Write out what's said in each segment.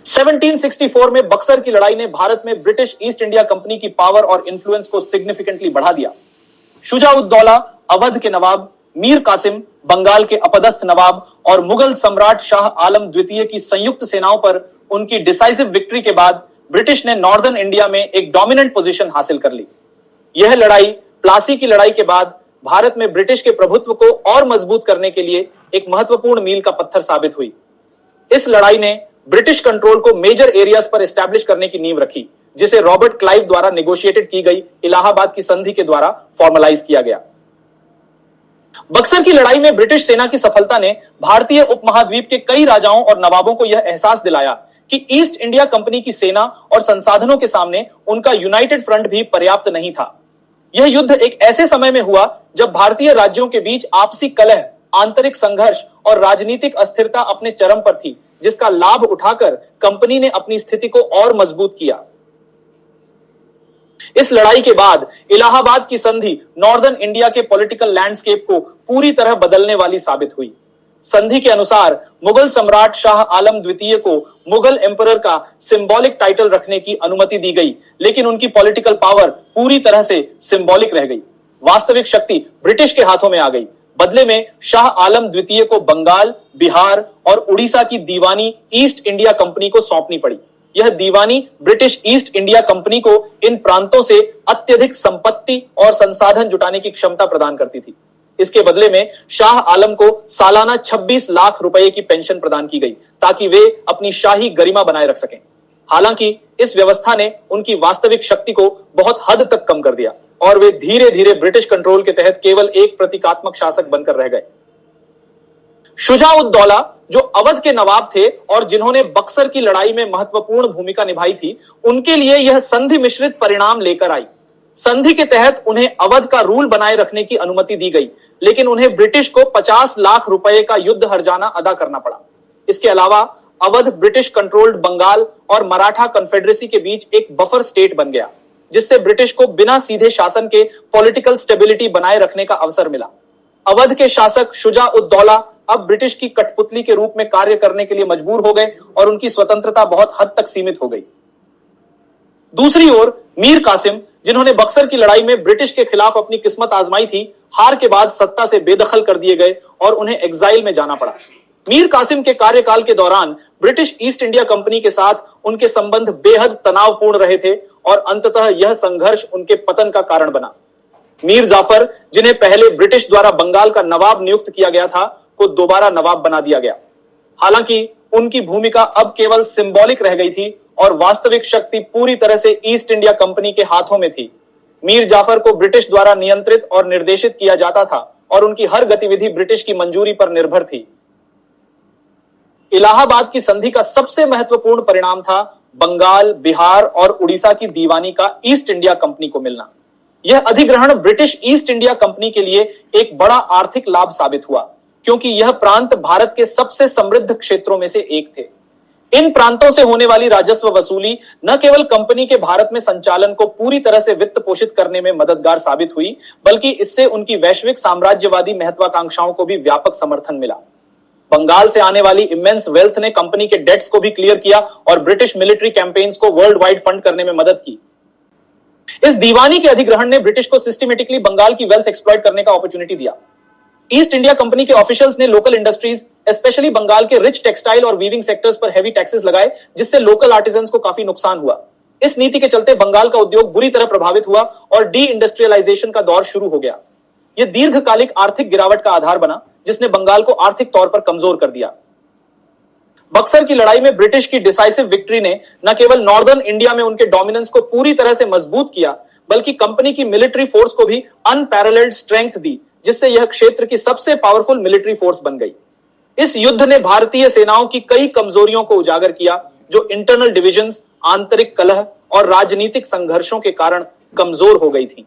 1764 में बक्सर की लड़ाई ने भारत में ब्रिटिश ईस्ट इंडिया कंपनी की पावर और इन्फ्लुएंस को सिग्निफिकेंटली बढ़ा दिया। शुजा-उद-दौला अवध के नवाब, मीर कासिम बंगाल के अपदस्थ नवाब और मुगल सम्राट शाह आलम द्वितीय की संयुक्त सेनाओं पर उनकी डिसाइसिव विक्ट्री के बाद ब्रिटिश ने नॉर्दर्न इंडिया में एक डोमिनेंट पोजीशन हासिल कर ली। यह लड़ाई प्लासी की लड़ाई के बाद भारत में ब्रिटिश के प्रभुत्व को और मजबूत करने के लिए एक महत्वपूर्ण मील का पत्थर साबित हुई। इस लड़ाई ने ब्रिटिश कंट्रोल को मेजर एरियाज पर एस्टैब्लिश करने की नींव रखी, जिसे रॉबर्ट क्लाइव द्वारा नेगोशिएटेड की गई इलाहाबाद की संधि के द्वारा फॉर्मलाइज किया गया। बक्सर की लड़ाई में ब्रिटिश सेना की सफलता ने भारतीय उपमहाद्वीप के कई राजाओं और नवाबों को यह एहसास दिलाया कि ईस्ट इंडिया कंपनी की सेना और संसाधनों के सामने उनका यूनाइटेड फ्रंट भी पर्याप्त नहीं था। यह युद्ध एक ऐसे समय में हुआ जब भारतीय राज्यों के बीच आपसी कलह, आंतरिक संघर्ष और राजनीतिक अस्थिरता अपने चरम पर थी, जिसका लाभ उठाकर कंपनी ने अपनी स्थिति को और मजबूत किया। इस लड़ाई के बाद इलाहाबाद की संधि नॉर्दर्न इंडिया के पॉलिटिकल लैंडस्केप को पूरी तरह बदलने वाली साबित हुई। संधि के अनुसार मुगल सम्राट शाह आलम द्वितीय को मुगल एम्परर का सिंबॉलिक टाइटल रखने की अनुमति दी गई, लेकिन उनकी पॉलिटिकल पावर पूरी तरह से सिंबॉलिक रह गई। वास्तविक शक्ति ब्रिटिश के हाथों में आ गई। बदले में शाह आलम द्वितीय को बंगाल, बिहार और उड़ीसा की दीवानी ईस्ट इंडिया कंपनी को सौंपनी पड़ी। यह दीवानी ब्रिटिश ईस्ट इंडिया कंपनी को इन प्रांतों से अत्यधिक संपत्ति और संसाधन जुटाने की क्षमता प्रदान करती थी। इसके बदले में शाह आलम को सालाना 26 लाख रुपए की पेंशन प्रदान की गई, ताकि वे अपनी शाही गरिमा बनाए रख सकें। हालांकि इस व्यवस्था ने उनकी वास्तविक शक्ति को बहुत हद तक कम कर दिया और वे धीरे धीरे ब्रिटिश कंट्रोल के तहत केवल एक प्रतीकात्मक शासक बनकर रह गए। शुजा-उद-दौला, जो अवध के नवाब थे और जिन्होंने बक्सर की लड़ाई में महत्वपूर्ण भूमिका निभाई थी, उनके लिए यह संधि मिश्रित परिणाम लेकर आई। संधि के तहत उन्हें अवध का रूल बनाए रखने की अनुमति दी गई, लेकिन उन्हें ब्रिटिश को 50 लाख रुपए का युद्ध हर्जाना अदा करना पड़ा। इसके अलावा अवध ब्रिटिश कंट्रोल्ड बंगाल और मराठा कन्फेडरेसी के बीच एक बफर स्टेट बन गया, जिससे ब्रिटिश को बिना सीधे शासन के पॉलिटिकल स्टेबिलिटी बनाए रखने का अवसर मिला। अवध के शासक शुजा-उद-दौला अब ब्रिटिश की कठपुतली के रूप में कार्य करने के लिए मजबूर हो गए और उनकी स्वतंत्रता बहुत हद तक सीमित हो गई। दूसरी ओर मीर कासिम, जिन्होंने बक्सर की लड़ाई में ब्रिटिश के खिलाफ अपनी किस्मत आजमाई थी, हार के बाद सत्ता से बेदखल कर दिए गए और उन्हें एग्जाइल में जाना पड़ा। मीर कासिम के कार्यकाल के दौरान ब्रिटिश ईस्ट इंडिया कंपनी के साथ उनके संबंध बेहद तनावपूर्ण रहे थे और अंततः यह संघर्ष उनके पतन का कारण बना। मीर जाफर, जिन्हें पहले ब्रिटिश द्वारा बंगाल का नवाब नियुक्त किया गया था, को दोबारा नवाब बना दिया गया। हालांकि उनकी भूमिका अब केवल सिंबॉलिक रह गई थी और वास्तविक शक्ति पूरी तरह से ईस्ट इंडिया कंपनी के हाथों में थी। मीर जाफर को ब्रिटिश द्वारा नियंत्रित और निर्देशित किया जाता था और उनकी हर गतिविधि ब्रिटिश की मंजूरी पर निर्भर थी। इलाहाबाद की संधि का सबसे महत्वपूर्ण परिणाम था बंगाल, बिहार और उड़ीसा की दीवानी का ईस्ट इंडिया कंपनी को मिलना। यह अधिग्रहण ब्रिटिश ईस्ट इंडिया कंपनी के लिए एक बड़ा आर्थिक लाभ साबित हुआ, क्योंकि यह प्रांत भारत के सबसे समृद्ध क्षेत्रों में से एक थे। इन प्रांतों से होने वाली राजस्व वसूली न केवल कंपनी के भारत में संचालन को पूरी तरह से वित्त पोषित करने में मददगार साबित हुई, बल्कि इससे उनकी वैश्विक साम्राज्यवादी महत्वाकांक्षाओं को भी व्यापक समर्थन मिला। बंगाल से आने वाली इमेंस वेल्थ ने कंपनी के डेट्स को भी क्लियर किया और ब्रिटिश मिलिट्री कैंपेन्स को वर्ल्ड वाइड फंड करने में मदद की। इस दीवानी के अधिग्रहण ने ब्रिटिश को सिस्टमेटिकली बंगाल की वेल्थ एक्सप्लॉइट करने का अपॉर्चुनिटी दिया। ईस्ट इंडिया कंपनी के ऑफिशियल्स ने लोकल इंडस्ट्रीज, स्पेशली बंगाल के रिच टेक्सटाइल और वीविंग सेक्टर्स पर हेवी टैक्सेस लगाए, जिससे लोकल आर्टिजन्स को काफी नुकसान हुआ। इस नीति के चलते बंगाल का उद्योग बुरी तरह प्रभावित हुआ और डी इंडस्ट्रियलाइजेशन का दौर शुरू हो गया। यह दीर्घकालिक आर्थिक गिरावट का आधार बना, जिसने बंगाल को आर्थिक तौर पर कमजोर कर दिया। बक्सर की लड़ाई में ब्रिटिश की डिसाइसिव विक्ट्री ने न केवल नॉर्दर्न इंडिया में उनके डोमिनेंस को पूरी तरह से मजबूत किया, बल्कि कंपनी की मिलिट्री फोर्स को भी अनपैरेलल्ड स्ट्रेंथ दी, जिससे यह क्षेत्र की सबसे पावरफुल मिलिट्री फोर्स बन गई। इस युद्ध ने भारतीय सेनाओं की कई कमजोरियों को उजागर किया, जो इंटरनल डिविजन्स, आंतरिक कलह और राजनीतिक संघर्षों के कारण कमजोर हो गई थी।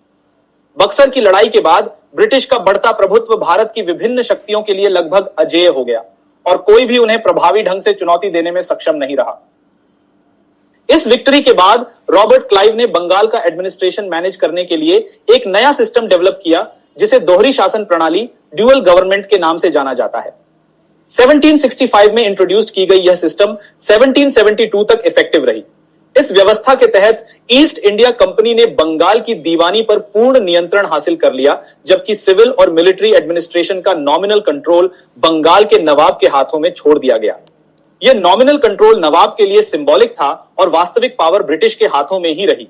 बक्सर की लड़ाई के बाद ब्रिटिश का बढ़ता प्रभुत्व भारत की विभिन्न शक्तियों के लिए लगभग अजेय हो गया और कोई भी उन्हें प्रभावी ढंग से चुनौती देने में सक्षम नहीं रहा। इस विक्ट्री के बाद रॉबर्ट क्लाइव ने बंगाल का एडमिनिस्ट्रेशन मैनेज करने के लिए एक नया सिस्टम डेवलप किया, जिसे दोहरी शासन प्रणाली, ड्यूअल गवर्नमेंट के नाम से जाना जाता है। 1765 में इंट्रोड्यूस की गई यह सिस्टम 1772 तक इफेक्टिव रही। इस व्यवस्था के तहत ईस्ट इंडिया कंपनी ने बंगाल की दीवानी पर पूर्ण नियंत्रण हासिल कर लिया, जबकि सिविल और मिलिट्री एडमिनिस्ट्रेशन का नॉमिनल कंट्रोल बंगाल के नवाब के हाथों में छोड़ दिया गया। यह नॉमिनल कंट्रोल नवाब के लिए सिंबॉलिक था और वास्तविक पावर ब्रिटिश के हाथों में ही रही।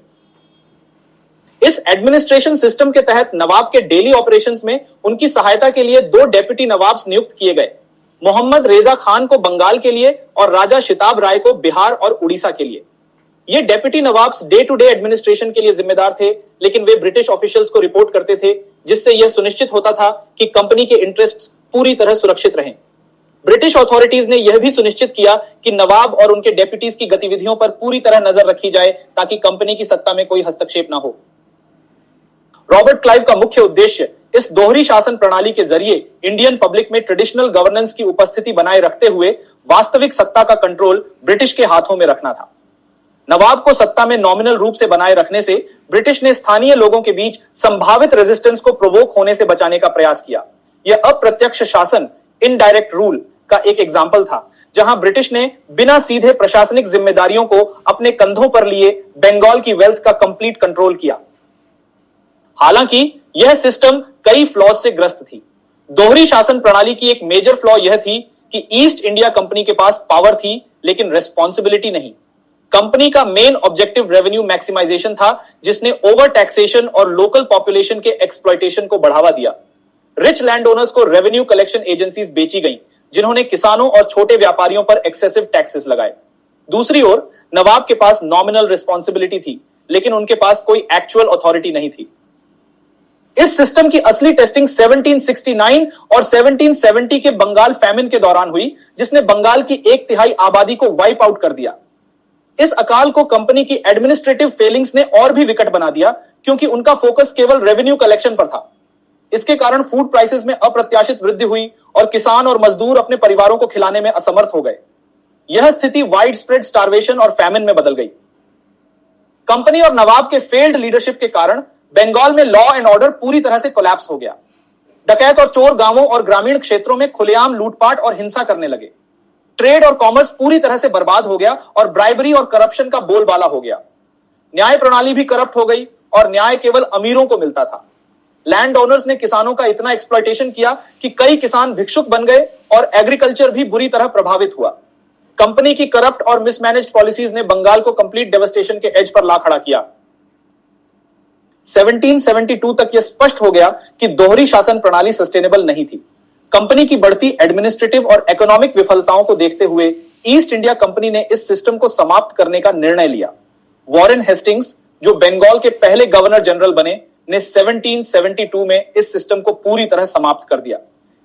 इस एडमिनिस्ट्रेशन सिस्टम के तहत नवाब के डेली ऑपरेशंस में उनकी सहायता के लिए 2 डेप्यूटी नवाब्स नियुक्त किए गए, मोहम्मद रेजा खान को बंगाल के लिए और राजा शिताब राय को बिहार और उड़ीसा के लिए। ये deputy nawabs day to day administration के लिए जिम्मेदार थे, लेकिन वे ब्रिटिश ऑफिशियल्स को रिपोर्ट करते थे, जिससे यह सुनिश्चित होता था कि कंपनी के इंटरेस्ट्स पूरी तरह सुरक्षित रहें। ब्रिटिश अथॉरिटीज ने यह भी सुनिश्चित किया कि नवाब और उनके डेप्यूटीज की गतिविधियों पर पूरी तरह नजर रखी जाए ताकि कंपनी की सत्ता में कोई हस्तक्षेप न हो। रॉबर्ट क्लाइव का मुख्य उद्देश्य इस दोहरी शासन प्रणाली के जरिए इंडियन पब्लिक में ट्रेडिशनल गवर्नेंस की उपस्थिति बनाए रखते हुए वास्तविक सत्ता का कंट्रोल ब्रिटिश के हाथों में रखना था। नवाब को सत्ता में नॉमिनल रूप से बनाए रखने से ब्रिटिश ने स्थानीय लोगों के बीच संभावित रेजिस्टेंस को प्रोवोक होने से बचाने का प्रयास किया। यह अप्रत्यक्ष शासन, इनडायरेक्ट रूल का एक एग्जाम्पल था, जहां ब्रिटिश ने बिना सीधे प्रशासनिक जिम्मेदारियों को अपने कंधों पर लिए बंगाल की वेल्थ का कंप्लीट कंट्रोल किया। हालांकि यह सिस्टम कई फ्लॉज से ग्रस्त थी। दोहरी शासन प्रणाली की एक मेजर फ्लॉ यह थी कि ईस्ट इंडिया कंपनी के पास पावर थी लेकिन रेस्पॉन्सिबिलिटी नहीं। कंपनी का मेन ऑब्जेक्टिव रेवेन्यू मैक्सिमाइजेशन था, जिसने ओवर टैक्सेशन और लोकल पॉपुलेशन के एक्सप्लॉयटेशन को बढ़ावा दिया। रिच लैंड ओनर्स को रेवेन्यू कलेक्शन एजेंसीज बेची गईं, जिन्होंने किसानों और छोटे व्यापारियों पर एक्सेसिव टैक्सेस लगाए। दूसरी ओर नवाब के पास नॉमिनल रिस्पॉन्सिबिलिटी थी, लेकिन उनके पास कोई एक्चुअल अथॉरिटी नहीं थी। इस सिस्टम की असली टेस्टिंग 1769 और 1770 के बंगाल फैमिन के दौरान हुई, जिसने बंगाल की 1/3 आबादी को वाइप आउट कर दिया। इस अकाल को कंपनी की एडमिनिस्ट्रेटिव फेलिंग्स ने और भी विकट बना दिया, क्योंकि उनका फोकस केवल रेवेन्यू कलेक्शन पर था। इसके कारण फूड प्राइसेस में अप्रत्याशित वृद्धि हुई और किसान और मजदूर अपने परिवारों को खिलाने में असमर्थ हो गए। यह स्थिति वाइड स्प्रेड स्टारवेशन और फैमिन में बदल गई। कंपनी और नवाब के फेल्ड लीडरशिप के कारण बंगाल में लॉ एंड ऑर्डर पूरी तरह से कोलैप्स हो गया। डकैत और चोर गांवों और ग्रामीण क्षेत्रों में खुलेआम लूटपाट और हिंसा करने लगे। ट्रेड और कॉमर्स पूरी तरह से बर्बाद हो गया और ब्राइबरी और करप्शन का बोलबाला हो गया। न्याय प्रणाली भी करप्ट हो गई और न्याय केवल अमीरों को मिलता था। लैंड ओनर्स ने किसानों का इतना एक्सप्लॉयटेशन किया कि कई किसान भिक्षुक बन गए और एग्रीकल्चर भी बुरी तरह प्रभावित हुआ। कंपनी की करप्ट और मिसमैनेज्ड पॉलिसीज ने बंगाल को कंप्लीट डेवस्टेशन के एज पर ला खड़ा किया। 1772 तक यह स्पष्ट हो गया कि दोहरी शासन प्रणाली सस्टेनेबल नहीं थी। कंपनी की बढ़ती एडमिनिस्ट्रेटिव और इकोनॉमिक विफलताओं को देखते हुए ईस्ट इंडिया कंपनी ने इस सिस्टम को समाप्त करने का निर्णय लिया। वॉरेन हेस्टिंग्स, जो बंगाल के पहले गवर्नर जनरल बने, ने 1772 में इस सिस्टम को पूरी तरह समाप्त कर दिया।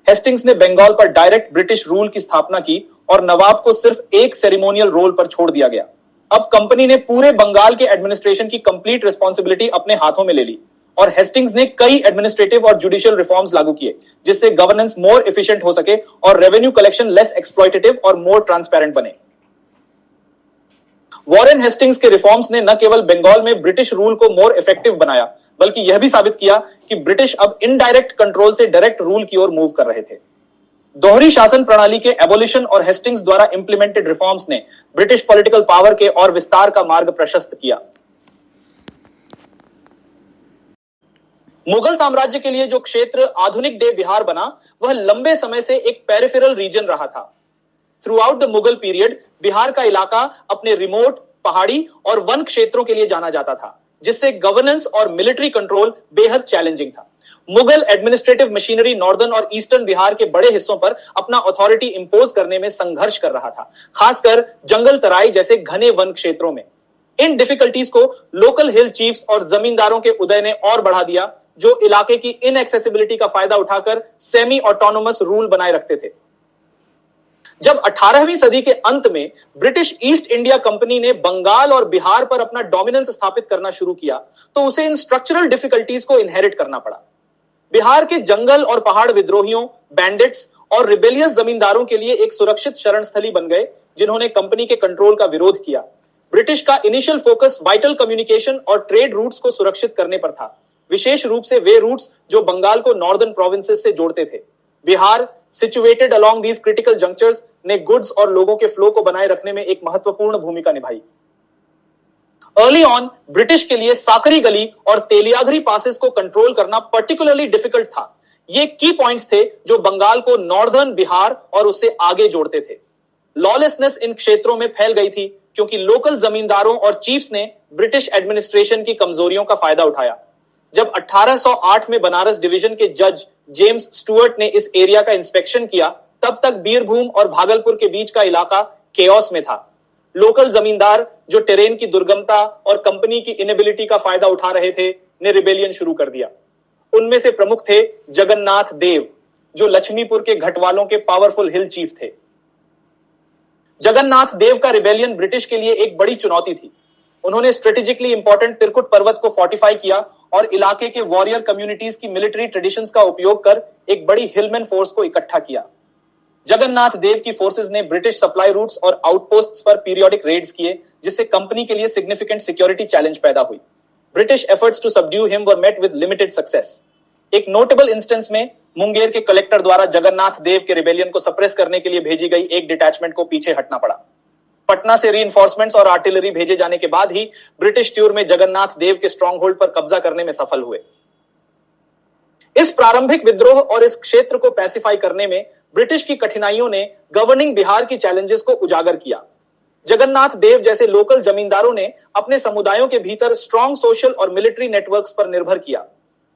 हेस्टिंग्स ने बंगाल पर डायरेक्ट ब्रिटिश रूल की स्थापना की और नवाब को सिर्फ एक सेरेमोनियल रोल पर छोड़ दिया गया। अब कंपनी ने पूरे बंगाल के एडमिनिस्ट्रेशन की कंप्लीट रिस्पांसिबिलिटी अपने हाथों में ले ली और हेस्टिंग्स ने कई एडमिनिस्ट्रेटिव और जुडिशियल रिफॉर्म्स लागू किए, जिससे गवर्नेंस मोर एफिशिएंट हो सके और रेवेन्यू कलेक्शन लेस एक्सप्लॉयटेटिव और मोर ट्रांसपेरेंट बने। वॉरेन हेस्टिंग्स के रिफॉर्म्स ने न केवल बंगाल में ब्रिटिश रूल को मोर इफेक्टिव बनाया, बल्कि यह भी साबित किया कि ब्रिटिश अब इनडायरेक्ट कंट्रोल से डायरेक्ट रूल की ओर मूव कर रहे थे। दोहरी शासन प्रणाली के एबोलिशन और हेस्टिंग्स द्वारा इंप्लीमेंटेड रिफॉर्म्स ने ब्रिटिश पॉलिटिकल पावर के और विस्तार का मार्ग प्रशस्त किया। मुगल साम्राज्य के लिए जो क्षेत्र आधुनिक डे बिहार बना, वह लंबे समय से एक पेरिफेरल रीजन रहा था। Through out the Mughal period Bihar का इलाका अपने रिमोट, पहाड़ी और वन क्षेत्रों के लिए जाना जाता था, जिससे गवर्नेंस और मिलिट्री कंट्रोल बेहद चैलेंजिंग था। मुगल एडमिनिस्ट्रेटिव मशीनरी नॉर्दर्न और ईस्टर्न बिहार के बड़े हिस्सों पर अपना अथॉरिटी इंपोज करने में संघर्ष कर रहा था, खासकर जंगल तराई जैसे घने वन क्षेत्रों में। इन डिफिकल्टीज को लोकल हिल चीफ्स और जमींदारों के उदय ने और बढ़ा दिया, जो इलाके की इनएक्सेसिबिलिटी का फायदा उठाकर सेमी ऑटोनोमस रूल बनाए रखते थे। जब 18वीं सदी के अंत में ब्रिटिश ईस्ट इंडिया कंपनी ने बंगाल और बिहार पर अपना डोमिनेंस स्थापित करना शुरू किया, तो उसे इन स्ट्रक्चरल डिफिकल्टीज को इनहेरिट करना पड़ा। बिहार के जंगल और पहाड़ विद्रोहियों, बैंडिट्स और रिबेलियस जमींदारों के लिए एक सुरक्षित शरण स्थली बन गए, जिन्होंने कंपनी के कंट्रोल का विरोध किया। ब्रिटिश का इनिशियल फोकस वाइटल कम्युनिकेशन और ट्रेड रूट्स को सुरक्षित करने पर था, विशेष रूप से वे रूट्स जो बंगाल को नॉर्दर्न प्रोविंसेस से जोड़ते थे। Bihar situated along these critical junctures ने गुड्स और लोगों के फ्लो को बनाए रखने में एक महत्वपूर्ण भूमिका निभाई। अर्ली ऑन ब्रिटिश के लिए साकरी गली और तेलियागरी पासेस को कंट्रोल करना पर्टिकुलरली डिफिकल्ट था। ये की पॉइंट्स थे जो बंगाल को नॉर्दर्न बिहार और उससे आगे जोड़ते थे। लॉलेसनेस इन क्षेत्रों में फैल गई थी क्योंकि लोकल जमींदारों और चीफ्स ने ब्रिटिश एडमिनिस्ट्रेशन की कमजोरियों का फायदा उठाया। जब 1808 में बनारस डिवीजन के जज जेम्स स्टुअर्ट ने इस एरिया का इंस्पेक्शन किया, तब तक बीरभूम और भागलपुर के बीच का इलाका केओस में था। लोकल जमींदार जो टेरेन की दुर्गमता और कंपनी की इनेबिलिटी का फायदा उठा रहे थे, ने रिबेलियन शुरू कर दिया। उनमें से प्रमुख थे जगन्नाथ देव, जो लक्ष्मीपुर के घटवालों के पावरफुल हिल चीफ थे। जगन्नाथ देव का रिबेलियन ब्रिटिश के लिए एक बड़ी चुनौती थी। उन्होंने स्ट्रेटेजिकली इंपॉर्टेंट तिरकुट पर्वत को फोर्टिफाई किया और इलाके के वॉरियर कम्युनिटीज की मिलिट्री ट्रेडिशंस का उपयोग कर एक बड़ी हिलमैन फोर्स को इकट्ठा किया। जगन्नाथ देव की फोर्सेस ने ब्रिटिश सप्लाई रूट्स और आउटपोस्ट्स पर पीरियोडिक रेड्स किए, जिससे कंपनी के लिए सिग्निफिकेंट सिक्योरिटी चैलेंज पैदा हुई। British efforts to subdue him were met with limited success. एक नोटेबल इंस्टेंस में मुंगेर के कलेक्टर द्वारा जगन्नाथ देव के रिबेलियन को सप्रेस करने के लिए भेजी गई एक डिटैचमेंट को पीछे हटना पड़ा। पटना से रीइंफोर्समेंट्स और आर्टिलरी भेजे जाने के बाद ही ब्रिटिश ट्यूर में जगन्नाथ देव के स्ट्रॉन्ग होल्ड पर कब्जा करने में सफल हुए। इस प्रारंभिक विद्रोह और इस क्षेत्र को पैसिफाई करने में ब्रिटिश की कठिनाइयों ने गवर्निंग बिहार की चैलेंजेस को उजागर किया। जगन्नाथ देव जैसे लोकल जमींदारों ने अपने समुदायों के भीतर स्ट्रॉन्ग सोशल और मिलिट्री नेटवर्क्स पर निर्भर किया।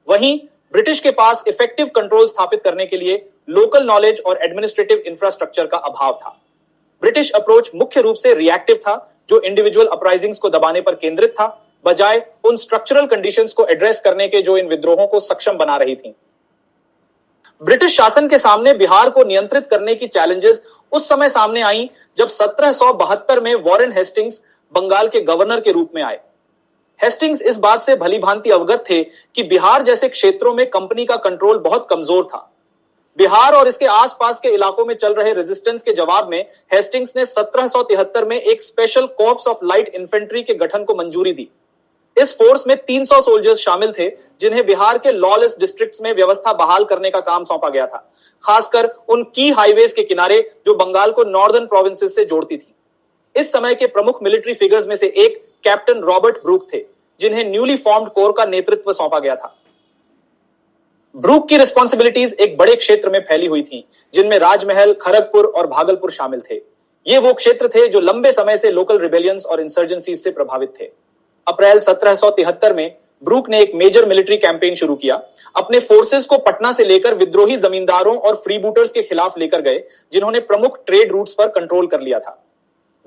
वहीं ब्रिटिश के पास इफेक्टिव कंट्रोल स्थापित करने के लिए लोकल नॉलेज और एडमिनिस्ट्रेटिव इंफ्रास्ट्रक्चर का अभाव था। ब्रिटिश अप्रोच मुख्य रूप से रिएक्टिव था, जो इंडिविजुअल अपराइजिंग्स को दबाने पर केंद्रित था, बजाय उन स्ट्रक्चरल कंडीशंस को एड्रेस करने के जो इन विद्रोहों को सक्षम बना रही थी। ब्रिटिश शासन के सामने बिहार को नियंत्रित करने की चैलेंजेस उस समय सामने आई जब 1772 में वॉरेन हेस्टिंग्स बंगाल के गवर्नर के रूप में आए। हेस्टिंग्स इस बात से भलीभांति अवगत थे कि बिहार जैसे क्षेत्रों में कंपनी का कंट्रोल बहुत कमजोर था। बिहार और इसके आसपास के इलाकों में चल रहे रेजिस्टेंस के जवाब में हेस्टिंग्स ने 1773 में एक special corps of light infantry के गठन को मंजूरी दी। इस फोर्स में 300 सोल्जर्स शामिल थे, जिन्हें बिहार के लॉलेस डिस्ट्रिक्ट्स में व्यवस्था बहाल करने का काम सौंपा गया था, खासकर उन की हाईवेज के किनारे जो बंगाल को नॉर्दर्न प्रोविंसेस से जोड़ती थी। इस समय के प्रमुख मिलिट्री फिगर्स में से एक कैप्टन रॉबर्ट ब्रूक थे, जिन्हें न्यूली फॉर्म्ड कोर का नेतृत्व सौंपा गया था। ब्रूक की रिस्पॉन्सिबिलिटीज एक बड़े क्षेत्र में फैली हुई थी, जिनमें राजमहल, खड़गपुर और भागलपुर शामिल थे। ये वो क्षेत्र थे जो लंबे समय से लोकल रिबेलियंस और इंसर्जेंसीज से प्रभावित थे। अप्रैल 1773 में ब्रूक ने एक मेजर मिलिट्री कैंपेन शुरू किया। अपने फोर्सेस को पटना से लेकर विद्रोही जमींदारों और फ्रीबूटर्स के खिलाफ लेकर गए, जिन्होंने प्रमुख ट्रेड रूट्स पर कंट्रोल कर लिया था।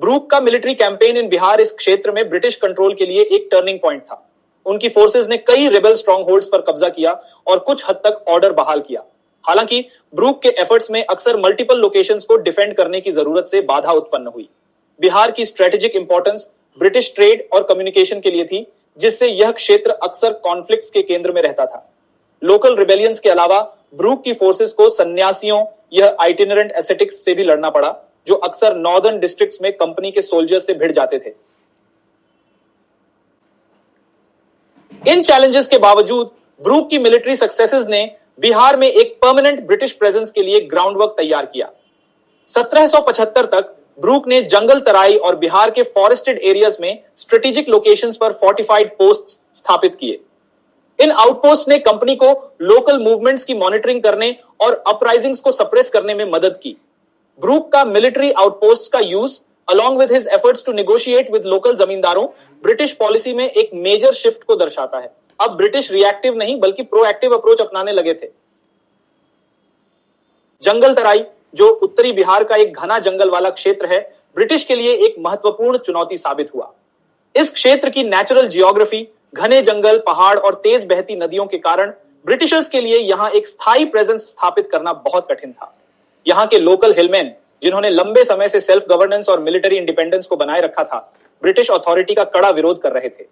ब्रूक का मिलिट्री कैंपेन इन बिहार इस क्षेत्र में ब्रिटिश कंट्रोल के लिए एक टर्निंग पॉइंट था। उनकी फोर्सेस ने कई रिबेल स्ट्रॉन्ग होल्ड्स पर कब्जा किया और कुछ हद तक ऑर्डर बहाल किया। हालांकि ब्रूक के एफर्ट्स में अक्सर मल्टीपल लोकेशंस को डिफेंड करने की जरूरत से बाधा उत्पन्न हुई। बिहार की स्ट्रेटेजिक इंपॉर्टेंस ब्रिटिश ट्रेड और कम्युनिकेशन के लिए थी, जिससे यह क्षेत्र अक्सर कॉन्फ्लिक्ट्स के केंद्र में रहता था। लोकल रिबेलियंस के अलावा ब्रूक की फोर्सेस को सन्यासियों, यह आइटिनरेंट एसेटिक्स से भी लड़ना पड़ा, जो अक्सर नॉर्दर्न डिस्ट्रिक्ट्स में कंपनी के सोल्जर्स से भिड़ जाते थे। इन चैलेंजेस के बावजूद ब्रूक की मिलिट्री सक्सेसेस ने बिहार में एक परमानेंट ब्रिटिश प्रेजेंस के लिए ग्राउंडवर्क तैयार किया। 1775 तक ब्रूक ने जंगल तराई और बिहार के फॉरेस्टेड एरियाज में स्ट्रेटेजिक लोकेशंस पर फोर्टिफाइड पोस्ट्स स्थापित किए। इन आउटपोस्ट ने कंपनी को लोकल मूवमेंट्स की मॉनिटरिंग करने और अपराइजिंग्स को सप्रेस करने में मदद की। ब्रूक का मिलिट्री आउटपोस्ट्स का use along with his efforts to negotiate with local जमींदारों ब्रिटिश पॉलिसी में एक मेजर शिफ्ट को दर्शाता है। अब ब्रिटिश रिएक्टिव नहीं बल्कि प्रोएक्टिव अप्रोच अपनाने लगे थे। जंगल तराई, जो उत्तरी बिहार का एक घना जंगल वाला क्षेत्र है, ब्रिटिश के लिए एक महत्वपूर्ण चुनौती साबित हुआ। इस क्षेत्र की नेचुरल जियोग्राफी, घने जंगल, पहाड़ और तेज बहती नदियों के कारण ब्रिटिशर्स के लिए यहां एक स्थायी प्रेजेंस स्थापित करना बहुत कठिन था। यहां के लोकल हिलमैन, जिन्होंने लंबे समय से सेल्फ गवर्नेंस और मिलिट्री इंडिपेंडेंस को बनाए रखा था, ब्रिटिश अथॉरिटी का कड़ा विरोध कर रहे थे।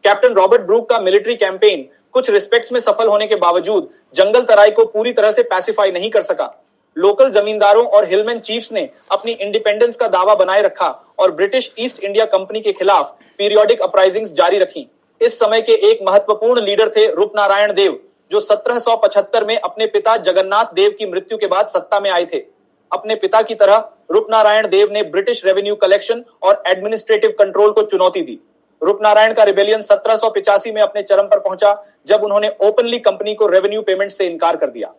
कैप्टन रॉबर्ट ब्रूक का मिलिट्री कैंपेन कुछ रिस्पेक्ट्स में सफल होने के बावजूद जंगल तराई को पूरी तरह से पैसिफाई नहीं कर सका। लोकल जमींदारों और हिलमैन चीफ्स ने अपनी इंडिपेंडेंस का दावा बनाए रखा और ब्रिटिश ईस्ट इंडिया कंपनी के खिलाफ पीरियोडिक अपराइजिंग्स जारी रखी। इस समय के एक महत्वपूर्ण लीडर थे रूपनारायण देव, जो 1775 में अपने पिता जगन्नाथ देव की मृत्यु के बाद सत्ता में आए थे। अपने पिता की तरह रूपनारायण देव ने ब्रिटिश रेवेन्यू कलेक्शन और एडमिनिस्ट्रेटिव कंट्रोल को चुनौती दी। रूपनारायण का रिबेलियन 1785 में अपने चरम पर पहुंचा, जब उन्होंने ओपनली कंपनी को रेवेन्यू पेमेंट से इनकार कर दिया।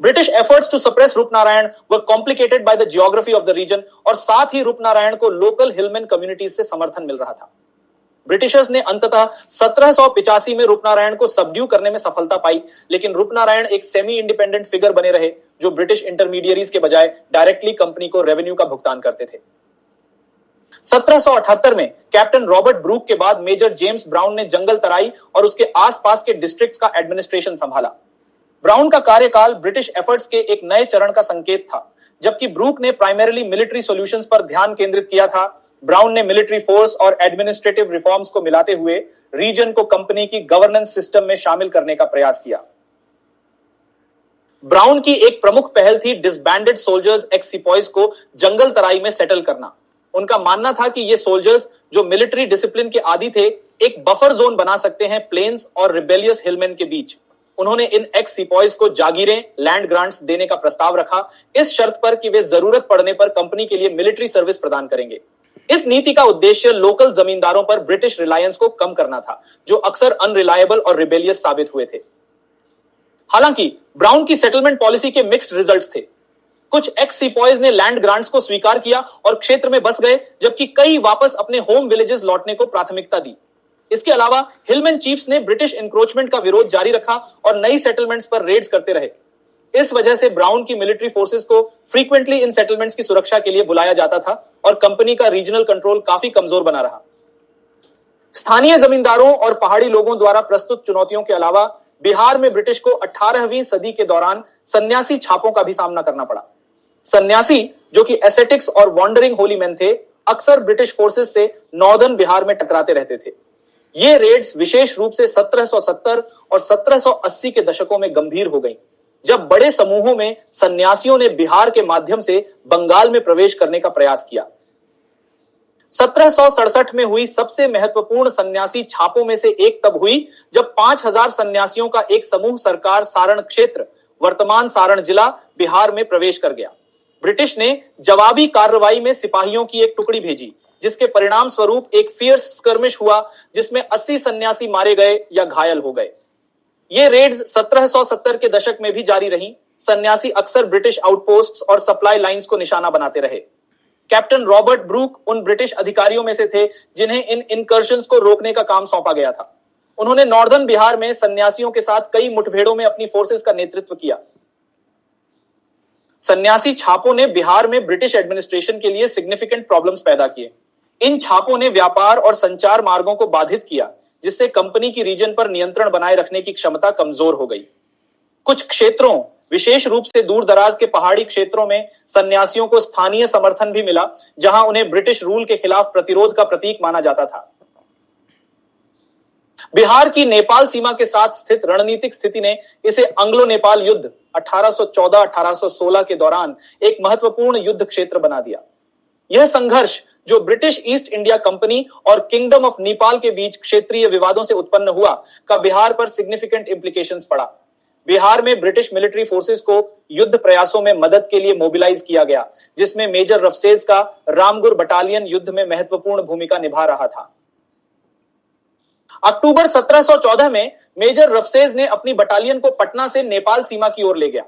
British efforts to suppress Rupnarayan were complicated by the geography of the region, और साथ ही रूपनारायण को लोकल हिलमैन कम्युनिटीज से समर्थन मिल रहा था। ब्रिटिशर्स ने अंततः 1785 में रूपनारायण को सबड्यू करने में सफलता पाई, लेकिन रूपनारायण एक सेमी इंडिपेंडेंट फिगर बने रहे, जो ब्रिटिश इंटरमीडियरीज के बजाय डायरेक्टली कंपनी को रेवेन्यू का भुगतान करते थे। 1778 में कैप्टन रॉबर्ट ब्रूक के बाद मेजर जेम्स ब्राउन ने जंगल तराई और उसके आसपास के डिस्ट्रिक्ट्स का एडमिनिस्ट्रेशन संभाला। ब्राउन का कार्यकाल ब्रिटिश एफर्ट्स के एक नए चरण का संकेत था। जबकि ब्रूक ने प्राइमरीली मिलिट्री सॉल्यूशंस पर ध्यान केंद्रित किया था, ब्राउन ने मिलिट्री फोर्स और एडमिनिस्ट्रेटिव रिफॉर्म्स को मिलाते हुए रीजन को कंपनी की गवर्नेंस सिस्टम में शामिल करने का प्रयास किया। ब्राउन की एक प्रमुख पहल थी डिसबैंडेड सोल्जर्स एक्स सिपॉइज को जंगल तराई में सेटल करना। उनका मानना था कि ये सोल्जर्स, जो मिलिट्री डिसिप्लिन के आदी थे, एक बफर जोन बना सकते हैं प्लेन्स और रिबेलियस हिलमैन के बीच। उन्होंने इन एक्स सिपॉइज को जागीरें, लैंड ग्रांट्स देने का प्रस्ताव रखा, इस शर्त पर कि वे जरूरत पड़ने पर कंपनी के लिए मिलिट्री सर्विस प्रदान करेंगे। इस नीति का उद्देश्य लोकल जमींदारों पर ब्रिटिश रिलायंस को कम करना था, जो अक्सर अनरिलायबल और रिबेलियस साबित हुए थे। हालांकि ब्राउन की सेटलमेंट पॉलिसी के मिक्स्ड रिजल्ट्स थे। कुछ एक्स सिपॉइज ने लैंड ग्रांट्स को स्वीकार किया और क्षेत्र में बस गए, जबकि कई वापस अपने होम विलेजेस लौटने को प्राथमिकता दी। इसके अलावा हिलमैन चीफ्स ने ब्रिटिश इंक्रोचमेंट का विरोध जारी रखा और नई सेटलमेंट्स पर रेड्स करते रहे। इस वजह से ब्राउन की मिलिट्री फोर्सेस को फ्रीक्वेंटली इन सेटलमेंट्स की सुरक्षा के लिए बुलाया जाता था और कंपनी का रीजनल कंट्रोल काफी कमजोर बना रहा। स्थानीय जमींदारों और पहाड़ी लोगों द्वारा प्रस्तुत चुनौतियों के अलावा बिहार में ब्रिटिश को 18वीं सदी के दौरान सन्यासी छापों का भी सामना करना पड़ा। सन्यासी, जो कि एसेटिक्स और वॉन्डरिंग होली मैन थे, अक्सर ब्रिटिश फोर्सेस से नॉर्दर्न बिहार में टकराते रहते थे। ये रेड्स विशेष रूप से 1770 और 1780 के दशकों में गंभीर हो गईं, जब बड़े समूहों में सन्यासियों ने बिहार के माध्यम से बंगाल में प्रवेश करने का प्रयास किया। 1767 में हुई सबसे महत्वपूर्ण सन्यासी छापों में से एक तब हुई जब 5000 सन्यासियों का एक समूह सरकार सारण क्षेत्र, वर्तमान सारण जिला, बिहार में प्रवेश कर गया। ब्रिटिश ने जवाबी कार्रवाई में सिपाहियों की एक टुकड़ी भेजी, जिसके परिणाम स्वरूप एक फियर्स स्कर्मिश हुआ, जिसमें 80 सन्यासी मारे गए या घायल हो गए। ये रेड्स 1770 के दशक में भी जारी रहीं। सन्यासी अक्सर ब्रिटिश आउटपोस्ट्स और सप्लाई लाइंस को निशाना बनाते रहे। कैप्टन रॉबर्ट ब्रूक उन ब्रिटिश अधिकारियों में से थे जिन्हें इन इनकर्शंस को रोकने का काम सौंपा गया था। उन्होंने नॉर्दर्न बिहार में सन्यासियों के साथ कई मुठभेड़ों में अपनी फोर्सेस का नेतृत्व किया। सन्यासी छापों ने बिहार में ब्रिटिश एडमिनिस्ट्रेशन के लिए सिग्निफिकेंट प्रॉब्लम्स पैदा किए। इन छापों ने व्यापार और संचार मार्गों को बाधित किया, जिससे कंपनी की रीजन पर नियंत्रण बनाए रखने की क्षमता कमजोर हो गई। कुछ क्षेत्रों, विशेष रूप से दूर दराज के पहाड़ी क्षेत्रों में सन्यासियों को स्थानीय समर्थन भी मिला, जहां उन्हें ब्रिटिश रूल के खिलाफ प्रतिरोध का प्रतीक माना जाता था। बिहार की नेपाल सीमा के साथ स्थित रणनीतिक स्थिति ने इसे एंग्लो नेपाल युद्ध 1814-1816 के दौरान एक महत्वपूर्ण युद्ध क्षेत्र बना दिया। यह संघर्ष, जो ब्रिटिश ईस्ट इंडिया कंपनी और किंगडम ऑफ नेपाल के बीच क्षेत्रीय विवादों से उत्पन्न हुआ, का बिहार पर सिग्निफिकेंट इंप्लीकेशंस पड़ा। बिहार में ब्रिटिश मिलिट्री फोर्सेस को युद्ध प्रयासों में मदद के लिए मोबिलाइज किया गया, जिसमें मेजर रफसेज का रामगुर बटालियन युद्ध में महत्वपूर्ण भूमिका निभा रहा था। अक्टूबर 1714 में मेजर रफसेज ने अपनी बटालियन को पटना से नेपाल सीमा की ओर ले गया।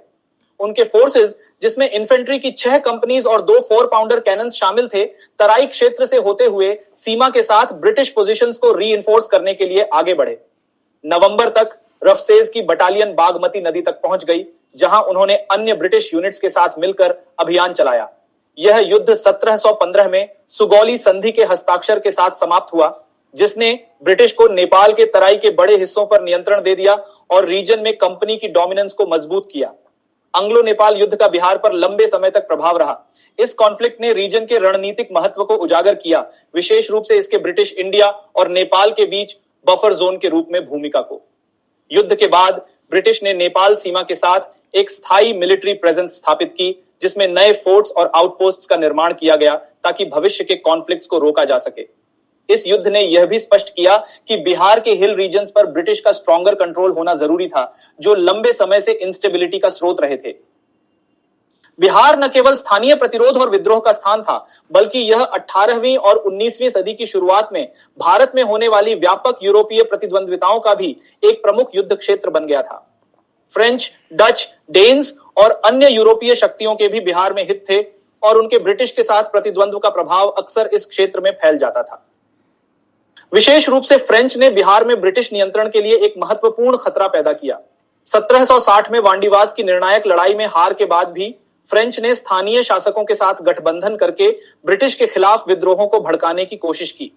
उनके फोर्सेस, जिसमें इन्फेंट्री की 6 कंपनीज और 2 4 पाउंडर कैनन्स शामिल थे, तराई क्षेत्र से होते हुए सीमा के साथ ब्रिटिश पोजीशंस को रीइंफोर्स करने के लिए आगे बढ़े। नवंबर तक रफसेज की बटालियन बागमती नदी तक पहुंच गई, जहां उन्होंने अन्य ब्रिटिश यूनिट्स के साथ मिलकर अभियान चलाया। यह युद्ध 1715 में सुगौली संधि के हस्ताक्षर के साथ समाप्त हुआ, जिसने ब्रिटिश को नेपाल के तराई के बड़े हिस्सों पर नियंत्रण दे दिया और रीजन में कंपनी की डोमिनेंस को मजबूत किया। एंग्लो नेपाल युद्ध का बिहार पर लंबे समय तक प्रभाव रहा। इस कॉन्फ्लिक्ट ने रीजन के रणनीतिक महत्व को उजागर किया, विशेष रूप से इसके ब्रिटिश इंडिया और नेपाल के बीच बफर जोन के रूप में भूमिका को। युद्ध के बाद ब्रिटिश ने नेपाल सीमा के साथ एक स्थायी मिलिट्री प्रेजेंस स्थापित की, जिसमें नए फोर्ट्स और आउटपोस्ट्स का निर्माण किया गया ताकि भविष्य के कॉन्फ्लिक्ट्स को रोका जा सके। इस युद्ध ने यह भी स्पष्ट किया कि बिहार के हिल रीजन्स पर ब्रिटिश का स्ट्रॉन्गर कंट्रोल होना जरूरी था, जो लंबे समय से इंस्टेबिलिटी का स्रोत रहे थे। बिहार न केवल स्थानीय प्रतिरोध और विद्रोह का स्थान था, बल्कि यह 18वीं और 19वीं सदी की शुरुआत में भारत में होने वाली व्यापक यूरोपीय प्रतिद्वंद्विताओं का भी एक प्रमुख युद्ध क्षेत्र बन गया था। फ्रेंच, डच, डेन्स और अन्य यूरोपीय शक्तियों के भी बिहार में हित थे और उनके ब्रिटिश के साथ प्रतिद्वंद्व का प्रभाव अक्सर इस क्षेत्र में फैल जाता था। विशेष रूप से फ्रेंच ने बिहार में ब्रिटिश नियंत्रण के लिए एक महत्वपूर्ण खतरा पैदा किया। 1760 में वांडीवास की निर्णायक लड़ाई में हार के बाद भी फ्रेंच ने स्थानीय शासकों के साथ गठबंधन करके ब्रिटिश के खिलाफ विद्रोहों को भड़काने की कोशिश की।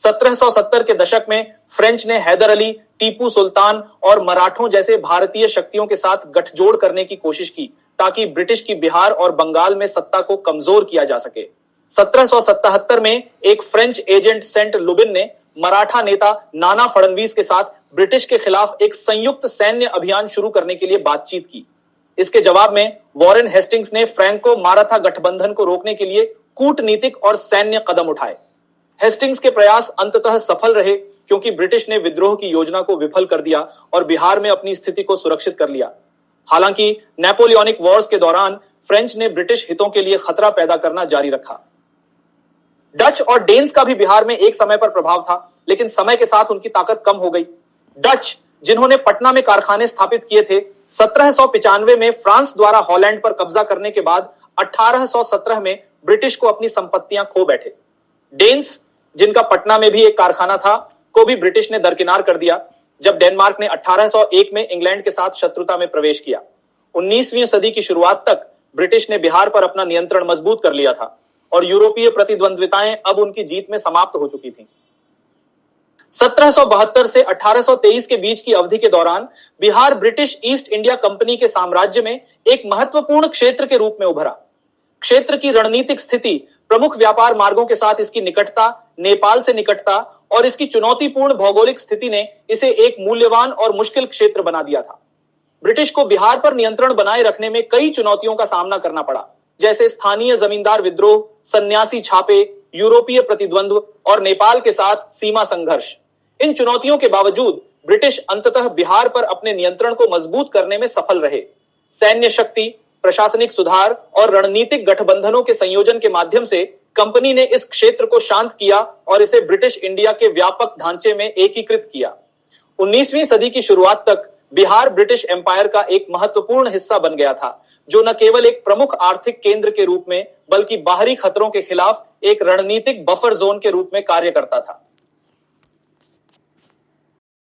1770 के दशक में फ्रेंच ने हैदर अली, टीपू सुल्तान और मराठों जैसे भारतीय शक्तियों के साथ गठजोड़ करने की कोशिश की, ताकि ब्रिटिश की बिहार और बंगाल में सत्ता को कमजोर किया जा सके। 1777 में एक फ्रेंच एजेंट सेंट लुबिन ने मराठा नेता नाना फडणवीस के साथ ब्रिटिश के खिलाफ एक संयुक्त सैन्य अभियान शुरू करने के लिए बातचीत की। इसके जवाब में वॉरेन हेस्टिंग्स ने फ्रैंको माराठा गठबंधन को रोकने के लिए कूटनीतिक और सैन्य कदम उठाए। हेस्टिंग्स के प्रयास अंततः सफल रहे, क्योंकि ब्रिटिश ने विद्रोह की योजना को विफल कर दिया और बिहार में अपनी स्थिति को सुरक्षित कर लिया। हालांकि नेपोलियनिक वॉर्स के दौरान फ्रेंच ने ब्रिटिश हितों के लिए खतरा पैदा करना जारी रखा। डच और डेन्स का भी बिहार में एक समय पर प्रभाव था, लेकिन समय के साथ उनकी ताकत कम हो गई। डच, जिन्होंने पटना में कारखाने स्थापित किए थे, 1795 में फ्रांस द्वारा हॉलैंड पर कब्जा करने के बाद 1817 में ब्रिटिश को अपनी संपत्तियां खो बैठे। डेन्स, जिनका पटना में भी एक कारखाना था, को भी ब्रिटिश ने दरकिनार कर दिया जब डेनमार्क ने 1801 में इंग्लैंड के साथ शत्रुता में प्रवेश किया। 19वीं सदी की शुरुआत तक ब्रिटिश ने बिहार पर अपना नियंत्रण मजबूत कर लिया था और यूरोपीय प्रतिद्वंद्विताएं अब उनकी जीत में समाप्त हो चुकी थीं। 1772 से 1823 के बीच की अवधि के दौरान Bihar British east India company के साम्राज्य में एक महत्वपूर्ण क्षेत्र के रूप में उभरा। क्षेत्र की रणनीतिक स्थिति, प्रमुख व्यापार मार्गों के साथ इसकी निकटता, नेपाल से निकटता और इसकी चुनौतीपूर्ण भौगोलिक स्थिति ने इसे एक मूल्यवान और मुश्किल क्षेत्र बना दिया था। ब्रिटिश को बिहार पर नियंत्रण बनाए रखने में कई चुनौतियों का सामना करना पड़ा, जैसे स्थानीय जमींदार विद्रोह, सन्यासी छापे, यूरोपीय प्रतिद्वंद्व और नेपाल के साथ सीमा संघर्ष। इन चुनौतियों के बावजूद ब्रिटिश अंततः बिहार पर अपने नियंत्रण को मजबूत करने में सफल रहे। सैन्य शक्ति, प्रशासनिक सुधार और रणनीतिक गठबंधनों के संयोजन के माध्यम से कंपनी ने इस क्षेत्र को शांत किया और इसे ब्रिटिश इंडिया के व्यापक ढांचे में एकीकृत किया। 19वीं सदी की शुरुआत तक बिहार ब्रिटिश एम्पायर का एक महत्वपूर्ण हिस्सा बन गया था, जो न केवल एक प्रमुख आर्थिक केंद्र के रूप में, बल्कि बाहरी खतरों के खिलाफ एक रणनीतिक बफर जोन के रूप में कार्य करता था।